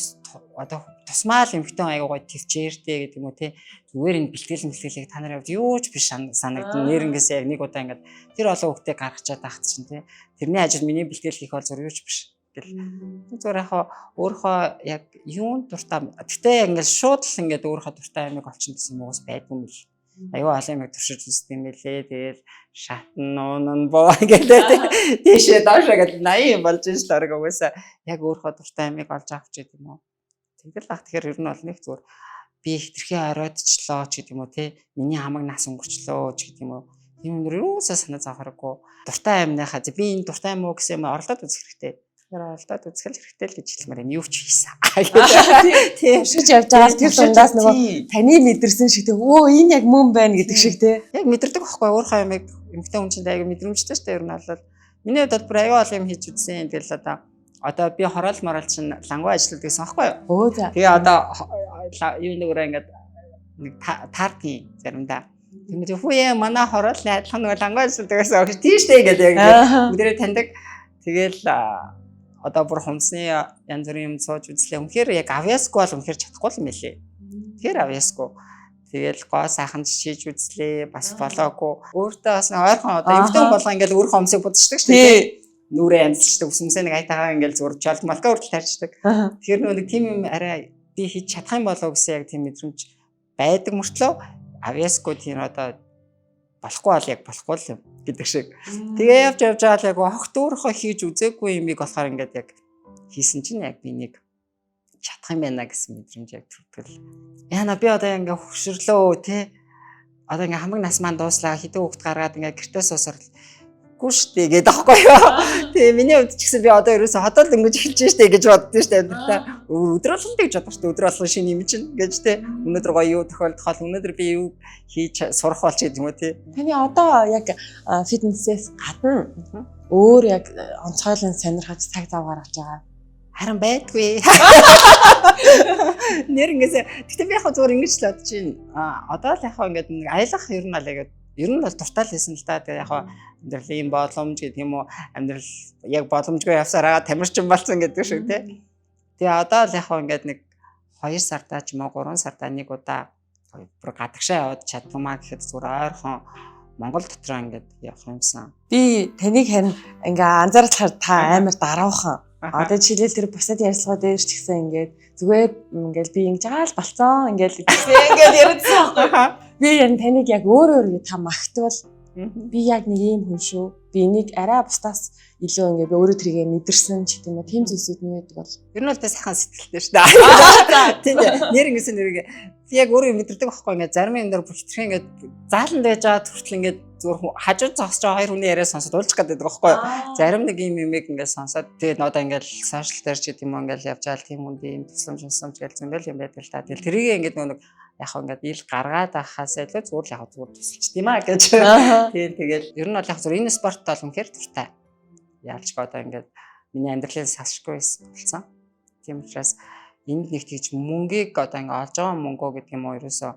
одоо тусмаа л эмхтэн аюу гой төвчээртэй гэдэг юм уу те зүгээр энэ бэлтгэлийг та нарын хувьд юу ч биш санагдана. Нэрнгээс яг нэг удаа ингээд тэр олон хурдыг гаргачаад тахт чинь те тэрний ажил миний бэлтгэл хийх бол зур юу ч биш. Зүгээр яг өөрийнхөө яг юунд дуртай. Гэтэ яг ингээд шууд л ингээд өөрийнхөө дуртай амиг олчихно гэсэн юм уус байдгүй юм л. Аюу олон амиг туршиж үздэг юм лээ. Тэгэл шатн нуун боо гэдэг тийшээ доошоо гэдэг 80 болж ш л орог угаасаа яг өөрийнхөө дуртай амиг олж авах ч гэдэг юм уу. Тэгэл ах тэгэхээр ер нь бол нэг зүгээр би хитрхи оройдчлоо ч гэдэг юм уу те миний хамаг нас өнгөрчлөө ч гэдэг юм уу. Тийм юм юусаа санаа зовхоргүй. Дуртай амныхаа би энэ дуртай юм уу гэсэн юм оролдоод үзэх хэрэгтэй. Тэгэхээр олдоод үзэх хэрэгтэй л гэж хэлмээр энэ юу ч хийсэн. Тийм шиж явж байгаа тэр дундаас нөгөө таны мэдэрсэн шиг тийм өө энэ яг мөн байна гэдэг шиг тий. Яг мэдэрдэг байхгүй өөрийнхөө юмыг эмэгтэй хүн чинь аяга мэдрэмжтэй шүү дээ ер нь бол. Миний хувьд бүр аяга олон юм хийж үзсэн. Тэгэл одоо би хороол морол чинь лангуу ажилладаг гэсэн байхгүй юу? Өө за. Тэгээ одоо юу нэгээрээ ингээд нэг таарки заримдаа. Тэгмээ хүүе манай хороол найдлах нөгөө лангуу ажилладаг гэсэн үг тийштэй гэдэг яг бүгдээрээ таньдаг. Тэгэл одоо бүр хумсны янз бүрийн юм сууж үзлээ. Үнэхээр яг авьяасгүй бол үнэхээр чадахгүй юм байлээ. Тэгэхээр авьяасгүй. Тэгэл гоо сайхан шийж үзлээ. Бас болоогүй. Өөртөө бас ойрхон одоо эмэгтэй болгоо ингээд өөр хомсыг будчихдаг шүү дээ. Нүрээ амсчдаг үсмсээ нэг айтаагаа ингээд зур жолд малка хүртэл тарьчдаг. Тэгэхээр нөгөө нэг тийм юм арай би хийж чадах юм болоо гэсэн яг тийм мэдрэмж байдаг мөртлөө авьяасгүй тийм одоо болохгүй бол яг болохгүй л юм гэдэг шиг. Тэгээ явж байгаа л яг огт өөрөөхөө хийж үзээгүй юмыг болохоор ингээд яг хийсэн чинь яг би нэг чадах юм байна гэсэн мэдрэмж яг төрдөг л. Яна би одоо ингээд хөшөрлөө те. Одоо ингээд хамаг нас маань дууслаа хэдэн хүүхд гаргаад ингээд гэртээ суусаар гүн штэ гэдэг аахгүй юу. Тэгээ миний хувьд ч гэсэн би одоо ерөөсө хотол дөнгөж эхэлж штэ гэж боддоо штэ амьдралаа. Өдрөөлөл гэж бодож штэ өдөр болгон шинэ юм чинь гэж те. Өнөөдөр гоё юу тохиолдохол өнөөдөр би юу хийж сурах болч гэдэг юм уу те. Таны одоо яг фитнесээс гадна өөр яг онцгойлон сонирхож цаг зав гаргаж байгаа харин байдгүй. Нэр ингэсэ гэхдээ би яг зүгээр ингэж л бодож байна. Одоо л яг ингээд нэг аялах ер нь л яг ер нь бол дуртай л байсан л да. Тэгээ яг амьдралын боломж гэдэг юм уу амьдрал яг боломжгүй явсараа тамирчин болсон гэдэг шиг тий. Тэгээ одоо л яг ингээд нэг 2 сардаа ч юм уу 3 сардаа нэг удаа бүр гадагшаа яваад чадвамаа гэхэд зүгээр ойрхон Монгол дотроо ингээд явах юмсан. Би таныг харин ингээ анзаарлахаар та амар дараахан. Одоо жишээлбэл тэр бусад ярилцлага дээр ч гэсэн ингээд зүгээр ингээл би ингэж байгаа л болцсон ингээл ингээд ярьдсан байхгүй. Би яг таныг яг өөрөө та магтвал би яг нэг юм хүн шүү. Би энийг арай бусдаас илүү ингээд би өөрөө тэрийг мэдэрсэн ч гэдэм үү тийм зүйлсүүд нь байдаг бол. Ер нь бол тэ сайхан сэтгэлтэй шүү дээ. Тийм нэр ингэсэн нэрийг би яг өөрөө мэдэрдэг байхгүй ингээд зарим юм дээр бүхтрэх ингээд зааланд байж байгаа хүртэл ингээд зүгээр хажууд зогсож байгаа хоёр хүний яриа сонсоод уулзах гэдэг байхгүй юу. Зарим нэг юм юмэг ингээд сонсоод тэгээд одоо ингээд сошиал дээр ч гэдэг юм ингээд явж байгаа тийм үндэ юм төсөмж гэж зөндөл юм байдаг л та. Тэгээд тэрийг ингээд нэг яг ингээд ил гаргаад ахаас илүү зүгээр л яг зүгээр төсөлч тийм аа гэж. Тэгээд ер нь бол яг зүгээр энэ спорт бол үнэхээр дуртай. Яалч одоо ингээд миний амьдралын салшгүй болсон. Тийм учраас энд нэг тийж мөнгийг одоо ингээд олж байгаа мөнгөө гэдэг юм уу ерөөсө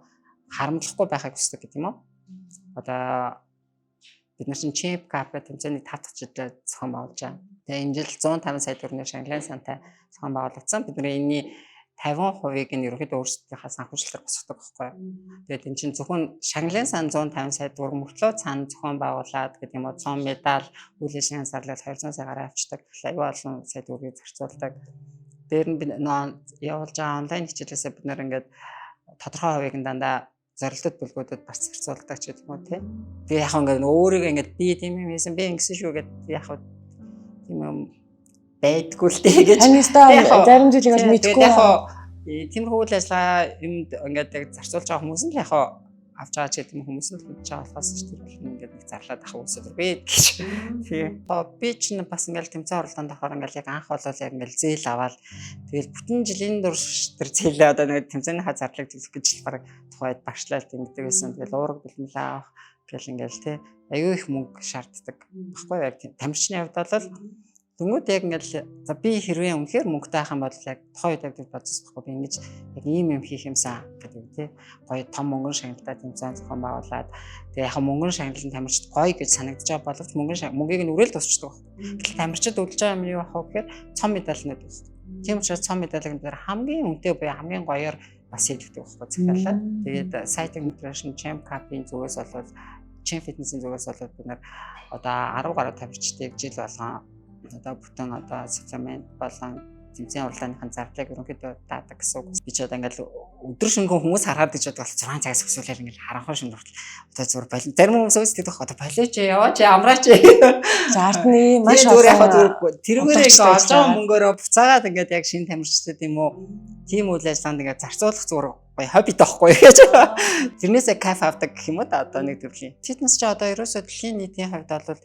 харамлахгүй байхыг хүсдэг гэдэг юм уу. Одоо бид нар чинь чемп капе тэмцээний 5 дахь жилдээ зохион байгуулж байгаа. Тэгээ энэ жил 150 сая төгрөгийн Шанглайн сантай зохион байгуулагдсан. Бид нар энэний 50%-ийг нь ерөөхдөө өөрсдийнхээ санхүүжилтээр босгодог байхгүй юу. Тэгээд энэ чинь зөвхөн Шанглайн сан 150 сая төгрөг мөртлөө цаана зохион байгуулад гэдэг юм уу 100 медаль, үйл ажиллагааны сарлал 200 сая гараа авчдаг. Аюу олон сая төгрөгийг зарцуулдаг. Дээр нь бид явуулж байгаа онлайн хичээлээсээ бид нар ингээд тодорхой хувийг нь дандаа зорилттой бүлгүүдэд бас зарцуулдаг ч гэдэг юм уу тий. Тэгээ яг ингээд өөрийгөө ингээд би тийм юм хийсэн би ингэсэн шүү гэдэг яг тийм юм байдгүй л дээ гэж. Таньстаа зарим зүйлийг бол мэдгүй. Яг тиймэрхүү үйл ажиллагаа юмд ингээд яг зарцуулж байгаа хүмүүс нь л яг авч байгаа ч гэдэг юм хүмүүс нь л хийж байгаа болохоос ч тэр ингээд нэг зарлаад ах үсэдэргүй гэж. Тийм. Би ч бас ингээд тэмцээн оролдоонд авахаар ингээд яг анх болол яг ингээд зээл аваад тэгэл бүтэн жилийн турш тэр зээлээ одоо нэг тэмцээнийхаа зарлаг төлөх гэж баг тухайд багшлалт ингэдэг байсан. Тэгэл уурга бэлмэлээ авах гэл ингээд тий аюу их мөнгө шаарддаг. Баггүй яг тамирчны хувьд бол Тэнгүүд яг ингээл за би хэрвээ үнэхээр мөнгөтэй авах юм бол яг тухайн үед яг бодсон байхгүй би ингэж яг ийм юм хийх юмсан гэдэг тий гоё том мөнгөн шагналтай тэмцээн зохион байгуулад тэгээ яг мөнгөн шагналын тамирчид гоё гэж санагдаж байгаа боловч мөнгийг нь үрэл тусчдаг байхгүй. Гэтэл тамирчид өдөлж байгаа юм юу ах вэ гэхээр цом медальнууд байна. Тийм учраас цом медалийг нэр хамгийн үнэтэй буюу хамгийн гоёор бас хийдэг байхгүй захиалаад. Тэгээд сайтын nutrition champ cup-ийн зүгээс бол champ fitness-ийн зүгээс бол бид нар одоо 10 гаруй тамирчдыг жил болгон одоо бүтэн одоо саплемент болон тэмцээн уралдааныхын зардлыг ерөнхийдөө даадаг гэсэн үг. Би ч одоо ингээл өдөр шөнөгүй хүмүүс хараад гэж бодвол 6 цагаас өсвөлээр ингээл харанхуй шөнө хүртэл одоо зур болон зарим хүмүүс өсдөг одоо болооч яваач амраач. Зардны маш өөр яг тэрүүгээр олж байгаа мөнгөөрөө буцаагаад ингээд яг шинэ тамирчдад юм уу тийм үйл ажиллагаанд ингээд зарцуулах зүгээр гоё хобби таахгүй гэж. Тэрнээсээ кайф авдаг гэх юм уу та одоо нэг төрлийн. Фитнес ч одоо ерөөсөө дэлхийн нийтийн хувьд бол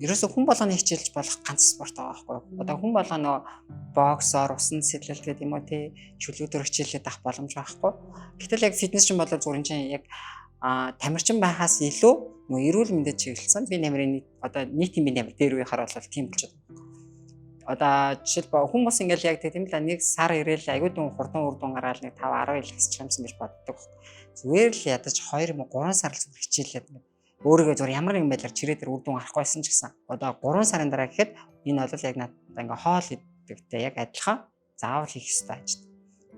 ерөөсөө хүн болгоны хичээлж болох ганц спорт байгаа байхгүй. Одоо хүн болгоо нөгөө боксоор, усан сэтлэл гэдэг юм уу тий чөлөөдөр хичээлээд авах боломж байхгүй. Гэтэл яг фитнес ч юм бол зүгээр чинь яг тамирчин байхаас илүү нөгөө эрүүл мэндэд чиглэлсэн бие намрын одоо нийтийн бие намар дээр үе харуулбал тийм болчиход. Одоо жишээлбэл хүмүүс ингээл яг тийм л нэг сар ирээл аягүй дүн хурдан үр дүн гараад нэг 5 10 ил хэсчих юмсан гэж боддог. Зүгээр л ядаж 2 юм уу 3 сар л зүгээр хичээлээд өөрийгөө зүгээр ямар нэгэн байдлаар чирээ дээр үр дүн гарахгүйсэн ч гэсэн одоо 3 сарын дараа гэхэд энэ бол яг надад ингээ хоол идэгтэй яг адилхан заавал хийх ёстой ажил.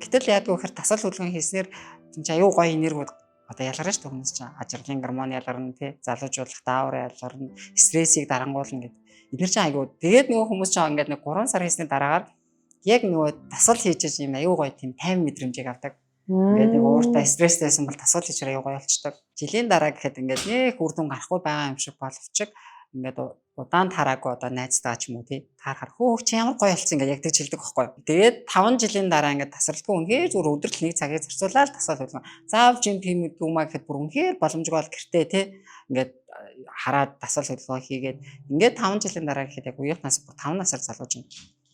Гэтэл яадаг вэ гэхээр тасал хөдөлгөөн хийснээр чинь аюу гоё энергиуд одоо ялгарна шүү дээ хүмүүс чинь ажирлын гормон ялгарна тий залуужуулах даавар ялгарна стрессийг дарангуулна гэдэг. Эдгээр чинь айгуу тэгээд нөгөө хүмүүс чинь ингээд нэг 3 сар хийсний дараагаар яг нөгөө тасал хийж юм аюу гоё тийм тайван мэдрэмжийг авдаг. Ингээд нэг ууртай стресстэйсэн бол тасал хийж аюу гоё болчдаг. Жилийн дараа гэхэд ингээд нэг үр дүн гарахгүй байгаа юм шиг боловч ингээд удаан тараагүй одоо найзтайгаа ч юм уу тий таарахаар хөөх чи ямар гоё болсон ингээд яг тэгж хэлдэг байхгүй. Тэгээд 5 жилийн дараа ингээд тасралтгүй үнхээр зүгээр өдөрт нэг цагийг зарцуулаад тасал хөдөлгөөн. Заавал жим тийм үгмаа гэхэд бүр үнхээр боломжгүй бол гэртээ тий ингээд хараад тасал хөдөлгөөн хийгээд ингээд 5 жилийн дараа гэхэд яг үеийнхнаас бүр 5 насаар залууж байна.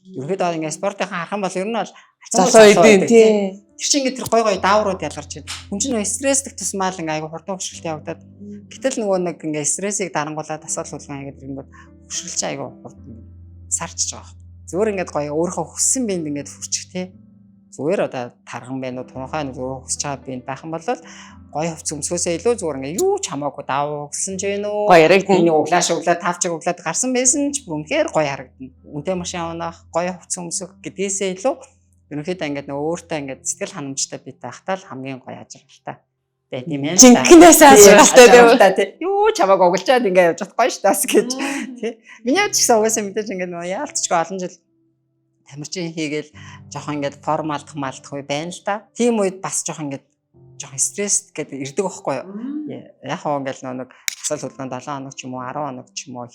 Ерөөдөө ингээд спортын харах юм бол ер нь бол залуу эдийн тий. Тэр чинь ингээд тэр гой гой дааврууд ялгарч байна. Хүн чинь нөгөө стрессдэг тусмаа л ингээд айгу хурдан хөшрөлт явагдаад. Гэтэл нөгөө нэг ингээд стрессийг дарангуулаад тасал хөдөлгөөн хийгээд ирэнгүүт хөшрөлч айгу хурдан сарчж байгаа. Зүгээр ингээд гоё өөрийнхөө хүссэн биед ингээд хүрчих тий. Зүгээр одоо тархан байна уу тунхай нэг өөрөө хүсэж байгаа биед байх юм бол гоё хувц өмсгөөсөө илүү зүгээр ингээд юу ч хамаагүй даваа өгсөн ч вэ нөө. Гоё яригдана. Энийг углааш углаад тавчиг углаад гарсан байсан ч бүр үнэхээр гоё харагдана. Үнэтэй машин авнах, гоё хувц өмсөх гэдгээсээ илүү ерөнхийдөө ингээд нөгөө өөртөө ингээд сэтгэл ханамжтай бий таахтаа л хамгийн гоё ажиглалтай. Тэгээд тийм ээ. Жинхэнээс ажиглалтай тий. Юу чамааг углчаад ингээд явж чадахгүй шүү дээ гэж тий. Миний ч гэсэн угаасаа мэдээж ингээд нөгөө яалтчгүй олон жил тамирчин хийгээл жоохон ингээд форм алдах үе байна л да. Тийм үед бас жоохон ингээд жоохон стресс гэдэг ирдэг байхгүй юу. Яг хоо ингээд нэг тасал хөдөлгөөн 7 хоног ч юм уу 10 хоног ч юм уу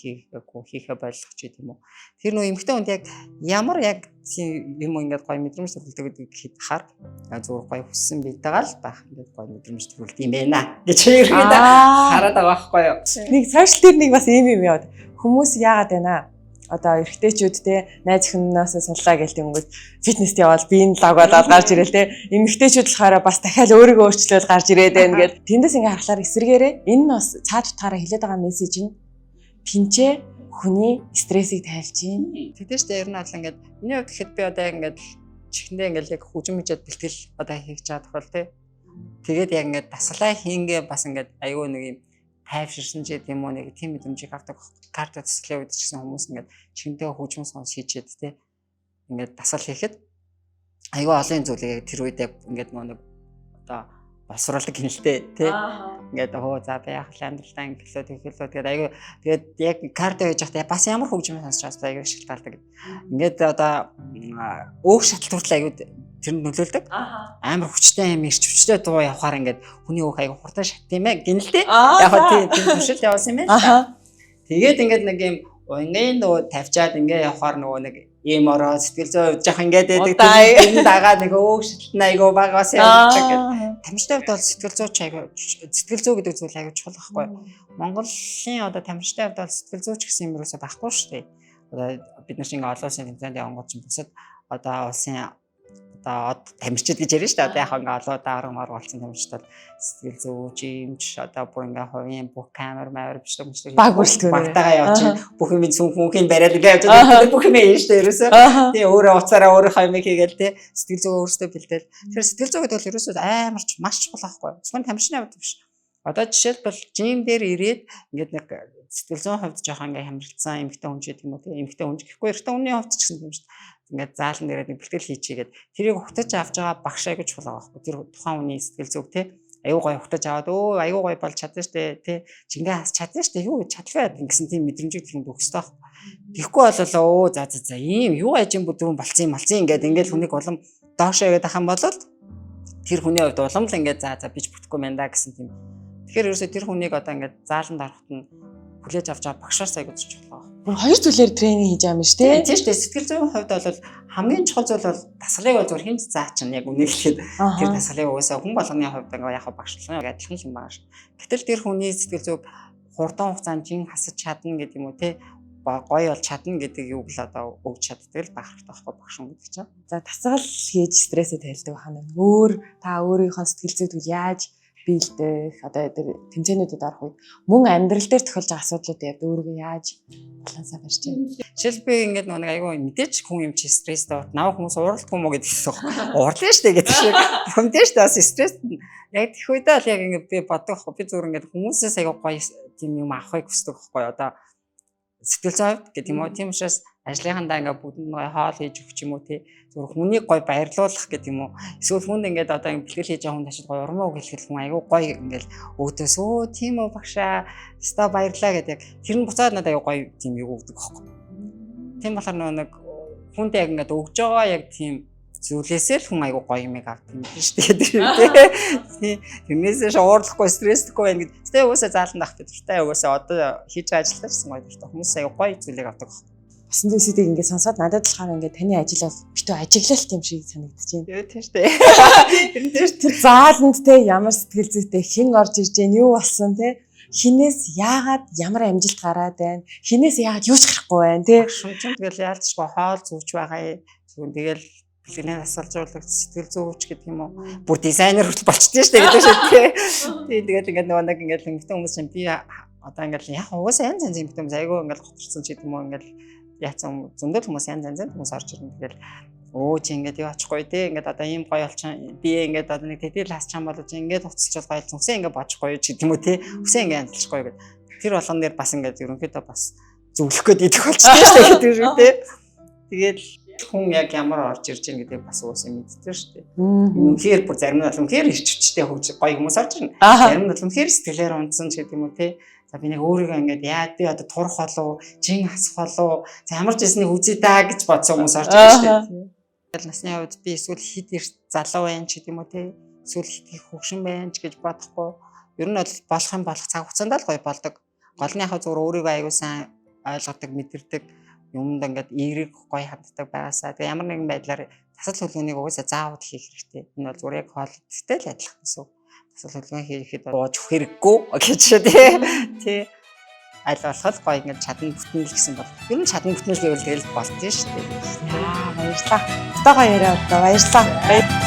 хийхэ болгох ч юм уу. Тэр нөө эмэгтэй хүнд яг ямар яг юм ингээд гоё мэдрэмж төрүүлдэг гэхэд хаар зүгээр гоё хүссэн биетэйгээ л байх ингээд гоё мэдрэмж төрүүлдэг юм байна гэж хэрэг хараад байгаа байхгүй юу. Нэг сошиал дээр нэг бас юм яваад хүмүүс яагаад байна одоо эрэгтэйчүүд те найз охиноос суллаа гээл тэнгүүт фитнест явал биеийн логоод гарч ирээл те эмэгтэйчүүд болохоор бас дахиад өөрийгөө өөрчлөөд гарч ирээд байна гэд тэндээс ингээ харахаар эсэргээрээ энэ нь бас цаад утгаараа хэлээд байгаа мессеж нь тэнцээ хүний стрессийг тайлж гин. Тэгдэж тэ ер нь бол ингээд миний хувьд гэхэд би одоо ингээд чихэндээ ингээд яг хүчм хичээд бэлтгэл одоо хийж байгаа тохиол те тэгээд яг ингээд таслаа хийнгээ бас ингээд аюу нэг юм тайвширсан ч гэдэм үү нэг тийм мэдрэмжийг авдаг кардио таслын үед ч гэсэн хүмүүс ингээд чихэндээ хөгжмөн сонс хийчихэд те ингээд тасал хийхэд аюу олон зүйлийг тэр үед яг ингээд нэг одоо боловсруулдаг гинэлтэй те ингээд хөө за яах вэ амьдралдаа ингээд тэгээд аюу тэгээд яг кардио хийж байхдаа бас ямар хөгжмөн сонсч байгаа аюу шалтгаалдаг ингээд одоо өөх шатал хүртэл аюу тэрэнд нөлөөлдөг. Амар хүчтэй юм ирч хүчтэй дуу явахаар ингээд хүний өөх аяга хурдан шат тийм ээ гинэлтэй. Яг тийм туршилт явуулсан юм байна. Тэгээд ингээд нэг юм ингээд нөгөө тавьчаад ингээд явахаар нөгөө нэг ийм ороо сэтгэл зүй жоох ингээд байдаг. Тэр дагаа нэг өөх шаталт айгу багаас явдаг гэдэг. Тамирчтай хувьд бол сэтгэл зүй ч айгу сэтгэл зүй гэдэг зүйл айгу чухал байхгүй. Монголын одоо тамирчтай хувьд бол сэтгэл зүй ч гэсэн юм юусаа байхгүй шүү дээ. Одоо бид нар чинь ингээд олон улсын тэмцээнд явангууд чинь бусад одоо улсын одоо тамирчид гэж ярина шүү дээ. Одоо яг ингээ олоо даармаар болсон тамирчид сэтгэл зүйч, юмч одоо бүр ингээ хувийн бүх камер бичлэг баг бүрэлдэхүүн багтаага явж бүх юм сүнхүүхийн бариад ингээ явж байгаа. Бүх юм яаж шүү дээ ерөөсөө. Тэгээ өөрөө уцаараа өөрөө хаймыг хийгээл те сэтгэл зүй өөрөөсөө бэлдээл. Тэр сэтгэл зүй гэдэг бол ерөөсөө амарч маш чухал байхгүй. Зөвхөн тамирчны хувьд биш. Одоо жишээлбэл жим дээр ирээд ингээд нэг сэтгэл зүйн хувьд жоохон ингээ хамралцсан эмэгтэй хүн ч гэдэг юм уу те эмэгтэй хүн гэхгүй эрэгтэй хүний хувьд ч гэсэн юм шүү дээ. Ингээд заалан дээрээ нэг бэлтгэл хийчихгээд тэрийг ухтаж авч байгаа багш аягүй чухал байгаа байхгүй. Тэр тухайн хүний сэтгэл зүг те аюу гой ухтаж аваад аюу гой болж чадсан штэ те жингээ хас чадсан штэ юу чадлаа гэсэн тийм мэдрэмжийг тэнд өгсөй байхгүй. Тэгэхгүй болоо за ийм юу ажин бүдүүн болцсон юм ингээд хүнийг улам доошоо яваад ах юм бол тэр хүний хувьд улам л ингээд за бич бүтэхгүй мэн да гэсэн тийм. Тэгэхээр ерөөсөө тэр хүнийг одоо ингээд зааланд ороход нь хүлээж авч байгаа багшаас аягүй чухал байгаа. Хоёр зүйлээр тренинг хийж байгаа юм шүү дээ. Тийм шүү дээ. Сэтгэл зүйн хувьд бол хамгийн чухал зүйл бол дасгалыг бол зөвхөн хинт заачин яг үнийг хэлэхэд тэр Аа. дасгалыг угаасаа хүн болгоны хувьд ингээ яг багшлах адилхан юм байна ш. Гэтэл тэр хүний сэтгэл зүг хурдан хугацаанд жин хасаж чадна гэдэг юм уу те гоё бол чадна гэдэг юуг л одоо өгч чаддаг л байх хэрэгтэй байхгүй багш юм гэдэг чинь. За дасгал хийж стрессээ тайлдаг хана. Та өөрийнхөө сэтгэл зүйд яаж биелдэх одоо тэр тэмцээнүүдэд орох үед мөн амьдрал дээр тохиолж байгаа асуудлууд явд өөрийгөө яаж балансаа барьж байна. Жишээл би ингээд нэг айгүй мэдээч хүн юм чи стресстэй бат. Наа хүмүүс уралдгүй мó гэдэг чинь уурлаа штэ гэдэг шиг. Хүмдээ штэ бас стресс яг тэх үедээ л яг ингээд би боддог байхгүй. Би зүгээр ингээд хүмүүсээс айгүй гоё тийм юм авахыг хүсдэг байхгүй. Одоо сэтгэл зүйн хувьд гэдэг юм уу. Тийм учраас ажлынхандаа ингээд бүдэнд гоё хоол хийж өгч юм уу тий. Зүгээр хүнийг гоё баярлуулах гэдэг юм уу. Эсвэл хүнд ингээд одоо бэлтгэл хийж байгаа хүн ташид гоё урмаа үг хэлэхэд хүн айгүй гоё ингээд өөдөөс өө тийм үү багшаа. Өстой баярлаа гэдэг. Тэр нь буцаад надад айгүй гоё тийм юу өгдөг байхгүй. Тийм болохоор нэг хүнд яг ингээд өгж байгаа яг тийм зүйлээсээ л хүн айгүй гоё юмыг авдаг юм биш үү. Тэрнээсээ уурлахгүй стресстгүй байна гэдэг. Тэ угаасаа зааланд авах хэрэгтэй. Угаасаа одоо хийж ажиллажсэн гоё дуртай хүмүүс айгүй гоё зүйлийг авдаг. Басан зүйлсүүдийг ингээд сонсоод надад болохоор ингээд таны ажил бол битүү ажиглалт юм шиг санагдчихэв. Тийм шүү дээ. Тэр зааланд те ямар сэтгэл зүйтэй хэн орж ирж гэн юу болсон те хинээс яагаад ямар амжилт гараад байна хинээс яагаад юуч гарахгүй байна те шүнчэн тэгэл яалтчгүй хоол зүүж байгаа юм. Тэгэл бэлгэнээ асуулжуулах сэтгэл зүйч гэдэг юм уу. Бүр дизайнер хүртэл болчихсон шүү дээ гэдэг шиг тий. Тэгээд ингээд нэг ингээд эмэгтэй хүмүүс чинь би одоо ингээд яг угаасаа янз янз эмэгтэй хүмүүс айгүй ингээд готорсон ч гэдэг юм уу ингээд яатсан зөндөл хүмүүс янз янз хүмүүс орж ирнэ. Тэгэл өө чи ингээд юу очихгүй тий. Ингээд одоо ийм гоё болчихсон. Би ингээд одоо нэг тэтэл хасчаан болож ингээд уцалж гоё зүгсээ ингээд боочихгүй ч гэдэг юм уу тий. Үсээ ингээд амжилчихгүй гэдэг. Тэр болгон дээр бас ингээд ерөнхийдөө бас зөвлөх гээд идэх болчихсон шүү дээ гэдэг шүү тий. Тэгээд хүн яг ямар орж ирж байгаа гэдэг бас уусаа мэддэг шүү дээ. Үнэхээр бүр зарим нь бол үнэхээр ирчвчтэй хөгж гоё хүмүүс орж ирнэ. Зарим нь бол үнэхээр сэтгэлээр унтсан ч гэдэг юм уу те. За би нэг өөрийгөө ингээд яа би одоо турах болов, жин хасах болов, за ямар ч ясныг үзье даа гэж бодсон хүмүүс орж ирж шүү дээ. Тэгэл насны хувьд би эсвэл хит эрт залуу байна ч гэдэг юм уу те. Эсвэл хит их хөгшин байна ч гэж бодохгүй. Ер нь бол болох юм болох цаг хугацаанд л гоё болдог. Гол нь яг зөв өөрийгөө аягүй сайн ойлгодог, мэдэрдэг юмд ингээд эерэг гоё ханддаг байгаасаа тэгээ ямар нэгэн байдлаар тасал хөлгөөнийг угаасаа заавал хийх хэрэгтэй. Энэ бол зүгээр яг хоолттой л адилхан гэсэн. Тасал хөлгөө хийхэд бууж өгөх хэрэггүй гэж тий. Аль болох гоё ингээд чадан бүтнэл гэсэн бол ер нь чадан бүтнэл гэвэл тэгэл болтё шүү дээ. Баярлалаа. Өстой гоё яриа боллоо. Баярлалаа.